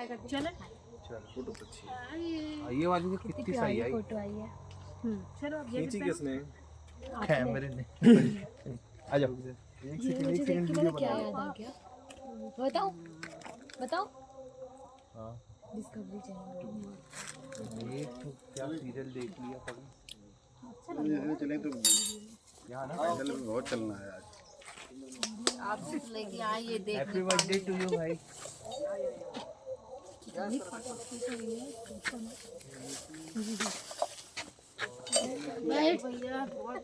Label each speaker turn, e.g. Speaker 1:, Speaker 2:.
Speaker 1: चले
Speaker 2: चल फोटो तो अच्छी है। ये वाली तो कितनी सही आई।
Speaker 3: फोटो आई है।
Speaker 1: चलो अब ये
Speaker 2: खींची किसने?
Speaker 3: कैमरे
Speaker 2: ने। आ जाओ। एक
Speaker 3: ये मुझे देख के पता क्या याद आ गया, बताओ बताओ।
Speaker 2: हाँ
Speaker 3: डिस्कवरी चैनल
Speaker 2: ये तो क्या सीरियल देख लिया कभी।
Speaker 4: चले तो
Speaker 2: यहाँ ना
Speaker 4: पैदल भी बहुत चलना है आज।
Speaker 1: आप लेके आइए देख।
Speaker 2: हैप्पी बर्थडे टू यू भाई।
Speaker 1: भैया बहुत